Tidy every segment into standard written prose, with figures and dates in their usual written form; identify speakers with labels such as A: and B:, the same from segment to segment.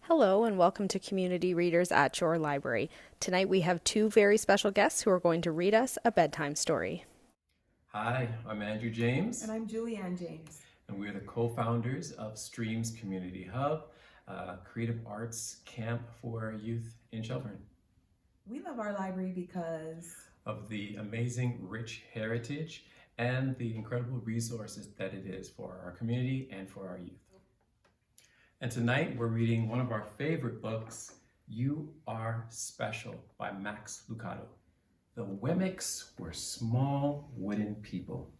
A: Hello and welcome to Community Readers at Your Library. Tonight we have two very special guests who are going to read us a bedtime story.
B: Hi, I'm Andrew James.
C: And I'm Juli-Anne James.
B: And we're the co-founders of Streams Community Hub, a creative arts camp for youth in Shelburne.
C: We love our library because
B: of the amazing, rich heritage and the incredible resources that it is for our community and for our youth. And tonight we're reading one of our favorite books, You Are Special by Max Lucado. The Wemmicks were small wooden people.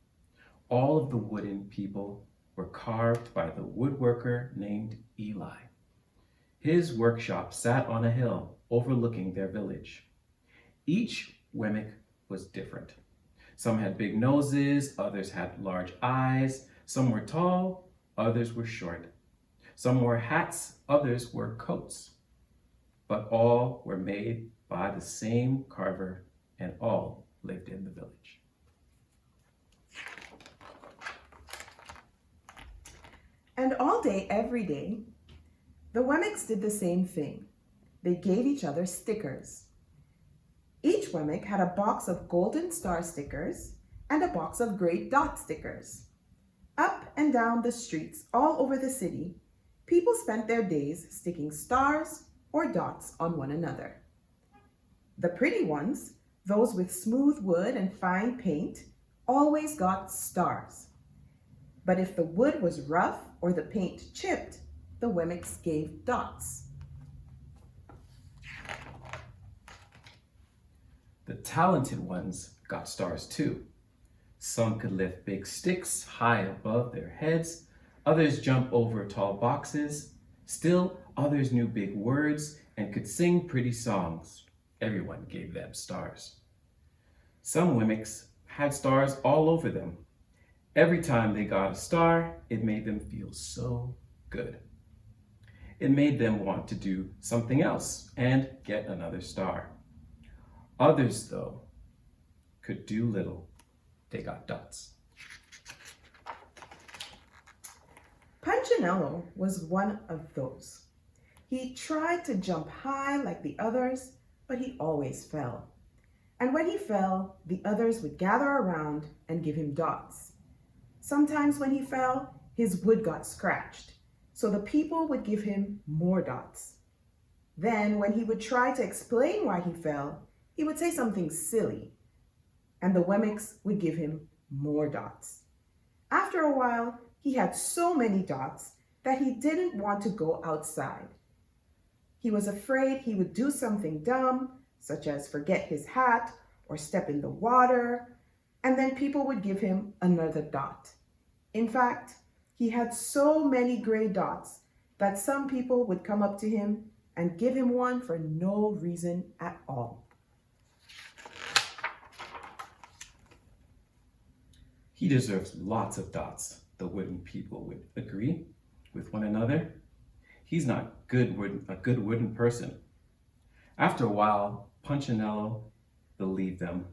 B: All of the wooden people were carved by the woodworker named Eli. His workshop sat on a hill overlooking their village. Each Wemmick was different. Some had big noses, others had large eyes, some were tall, others were short. Some wore hats, others wore coats. But all were made by the same carver, and all lived in the village.
C: And all day, every day, the Wemmicks did the same thing. They gave each other stickers. Each Wemmick had a box of golden star stickers and a box of great dot stickers. Up and down the streets all over the city, people spent their days sticking stars or dots on one another. The pretty ones, those with smooth wood and fine paint, always got stars. But if the wood was rough or the paint chipped, the Wemmicks gave dots.
B: The talented ones got stars too. Some could lift big sticks high above their heads. Others jumped over tall boxes. Still, others knew big words and could sing pretty songs. Everyone gave them stars. Some Wemmicks had stars all over them. Every time they got a star, it made them feel so good. It made them want to do something else and get another star. Others, though, could do little. They got dots.
C: Punchinello was one of those. He tried to jump high like the others, but he always fell. And when he fell, the others would gather around and give him dots. Sometimes when he fell, his wood got scratched, so the people would give him more dots. Then, when he would try to explain why he fell, he would say something silly, and the Wemmicks would give him more dots. After a while, he had so many dots that he didn't want to go outside. He was afraid he would do something dumb, such as forget his hat or step in the water, and then people would give him another dot. In fact, he had so many gray dots that some people would come up to him and give him one for no reason at all.
B: He deserves lots of dots, the wooden people would agree with one another. He's not a good wooden person. After a while, Punchinello believed them.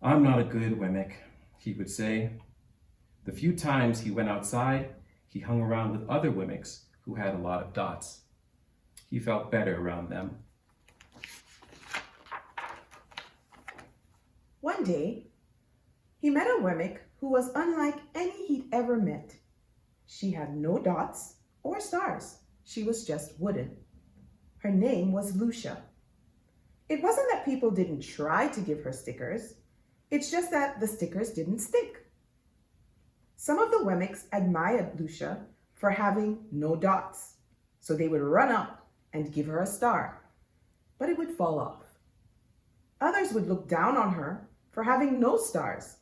B: I'm not a good Wemmick, he would say. The few times he went outside, he hung around with other Wemmicks who had a lot of dots. He felt better around them.
C: One day, he met a Wemmick who was unlike any he'd ever met. She had no dots or stars. She was just wooden. Her name was Lucia. It wasn't that people didn't try to give her stickers. It's just that the stickers didn't stick. Some of the Wemmicks admired Lucia for having no dots, so they would run up and give her a star, but it would fall off. Others would look down on her for having no stars,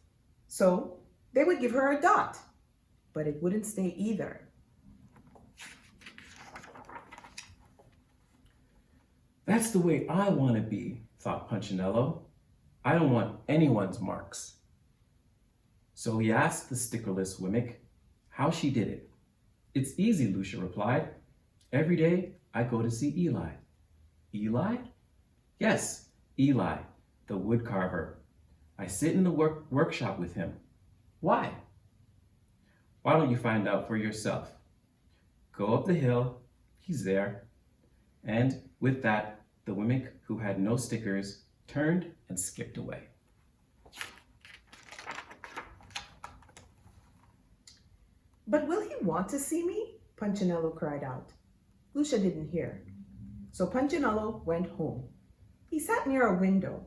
C: so they would give her a dot, but it wouldn't stay either.
B: That's the way I want to be, thought Punchinello. I don't want anyone's marks. So he asked the stickerless Wemmick how she did it. It's easy, Lucia replied. Every day I go to see Eli. Eli? Yes, Eli, the wood carver. I sit in the workshop with him. Why? Why don't you find out for yourself? Go up the hill, he's there, And with that, the Wemmick who had no stickers turned and skipped away.
C: But will he want to see me? Punchinello cried out. Lucia didn't hear. So Punchinello went home. He sat near a window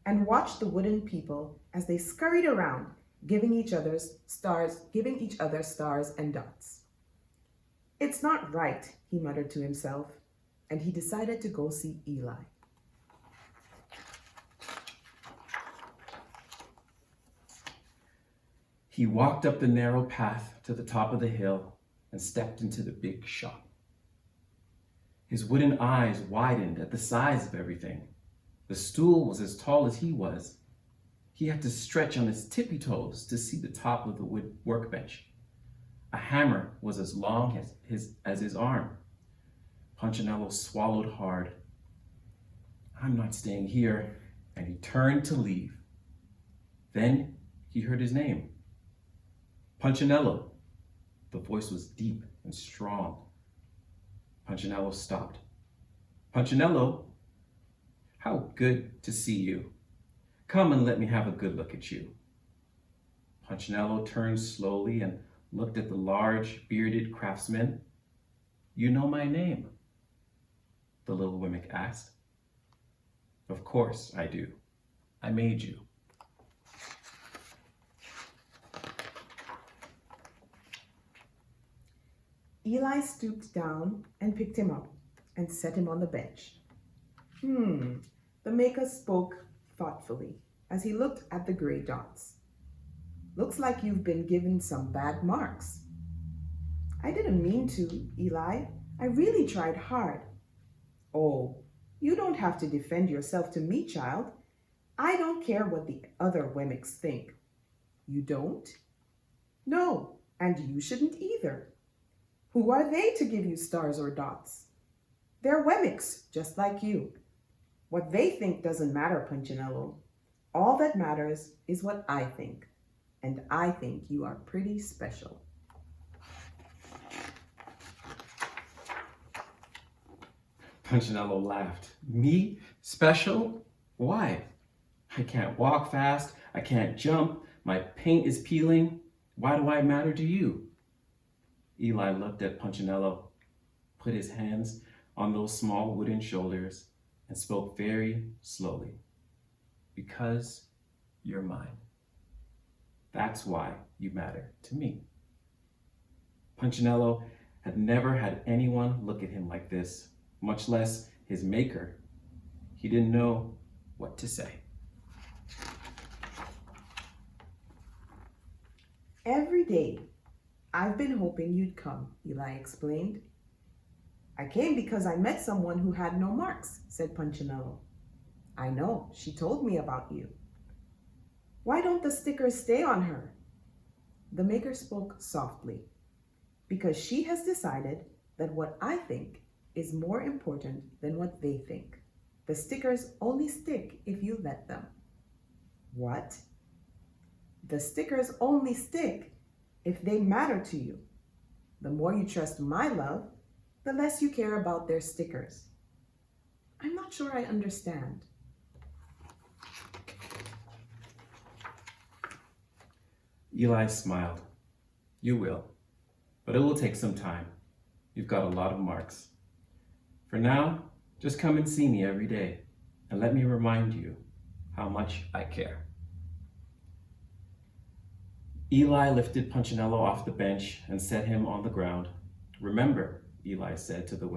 C: and watched the wooden people as they scurried around, giving each other stars and dots. It's not right, he muttered to himself, and he decided to go see Eli.
B: He walked up the narrow path to the top of the hill and stepped into the big shop. His wooden eyes widened at the size of everything. The stool was as tall as he was. He had to stretch on his tippy toes to see the top of the wood workbench. A hammer was as long as his arm. Punchinello swallowed hard. I'm not staying here, and he turned to leave. Then he heard his name. Punchinello. The voice was deep and strong. Punchinello stopped. Punchinello, how good to see you. Come and let me have a good look at you. Punchinello turned slowly and looked at the large, bearded craftsman. You know my name? The little Wemmick asked. Of course I do. I made you.
C: Eli stooped down and picked him up and set him on the bench. The maker spoke thoughtfully as he looked at the gray dots. Looks like you've been given some bad marks. I didn't mean to, Eli. I really tried hard. Oh, you don't have to defend yourself to me, child. I don't care what the other Wemmicks think. You don't? No, and you shouldn't either. Who are they to give you stars or dots? They're Wemmicks, just like you. What they think doesn't matter, Punchinello. All that matters is what I think, and I think you are pretty special.
B: Punchinello laughed. Me? Special? Why? I can't walk fast. I can't jump. My paint is peeling. Why do I matter to you? Eli looked at Punchinello, put his hands on those small wooden shoulders, and spoke very slowly. Because you're mine. That's why you matter to me. Punchinello had never had anyone look at him like this, much less his maker. He didn't know what to say.
C: Every day, I've been hoping you'd come, Eli explained. I came because I met someone who had no marks, said Punchinello. I know, she told me about you. Why don't the stickers stay on her? The maker spoke softly. Because she has decided that what I think is more important than what they think. The stickers only stick if you let them. What? The stickers only stick if they matter to you. The more you trust my love, the less you care about their stickers. I'm not sure I understand.
B: Eli smiled. You will, but it will take some time. You've got a lot of marks. For now, just come and see me every day and let me remind you how much I care. Eli lifted Punchinello off the bench and set him on the ground. Remember, Eli said as the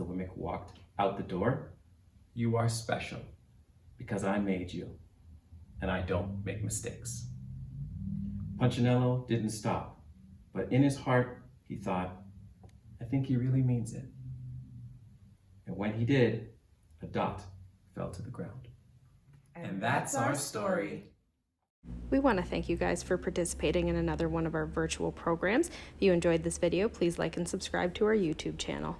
B: Wemmick walked out the door, you are special because I made you and I don't make mistakes. Punchinello didn't stop, but in his heart, he thought, I think he really means it. And when he did, a dot fell to the ground. And that's our story.
A: We want to thank you guys for participating in another one of our virtual programs. If you enjoyed this video, please like and subscribe to our YouTube channel.